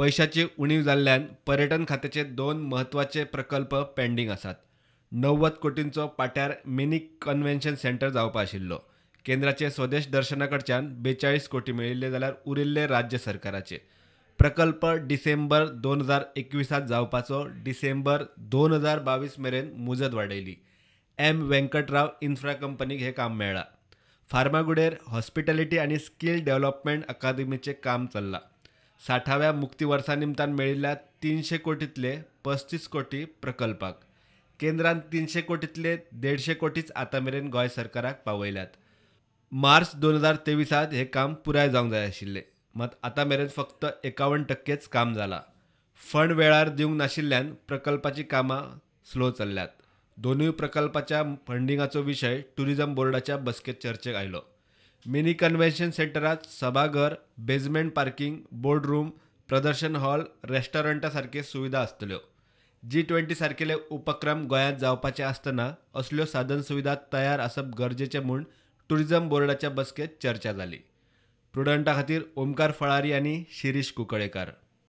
पैशाची उणीव जाल्ल्यान पर्यटन खात्याचे दोन महत्त्वाचे प्रकल्प पेंडींग आसात. 90 कोटींचो पाट्यार मिनी कन्व्हेन्शन सेंटर जावपा आशिल्लो. केंद्राचे स्वदेश दर्शनाकडच्यान 42 कोटी मेळिल्ले जाल्यार उरिल्ले राज्य सरकाराचे. प्रकल्प डिसेंबर 2021 जावपाचो डिसेंबर 2022 मेरेन मुजत वाडयली. एम वेंकटराव इन्फ्रा कंपनीक हे काम मेळ्ळां. फार्मागुडेर हॉस्पिटॅलिटी आनी स्किल डेव्हलपमेंट अकादेमीचें काम चल्लां. 60व्या मुक्ती वर्सा निमतान मेळिल्ल्या 300 कोटींतले 35 कोटी प्रकल्पाक. केंद्रान 300 कोटींतले 150 कोटीच आतां मेरेन गोंय सरकाराक पावयल्यात. मार्च 2023 हे काम पुराय जावंक जाय आशिल्लें, मात आतां मेरेन फक्त 51% काम जालां. फंड वेळार दिवंक नाशिल्ल्यान प्रकल्पाची कामां स्लो चल्ल्यात. दोनूय प्रकल्पाच्या फंडिंगाचो विशय टुरिझम बोर्डाच्या बसकेत चर्चेक आयलो. मिनी कन्व्हेन्शन सेंटरात सभाघर, बेजमेंट पार्किंग, बोर्ड रूम, प्रदर्शन हॉल, रेस्टॉरंटा सारखे सुविधा आसतल्यो. G20 सारकेले उपक्रम गोंयांत जावपाचे आसतना असल्यो साधन सुविधा तयार आसप गरजेचें म्हूण टुरिझम बोर्डाच्या बसकेत चर्चा जाली. प्रुडंटा खातीर ओमकार फळारी आनी शिरीष कुंकळेकार.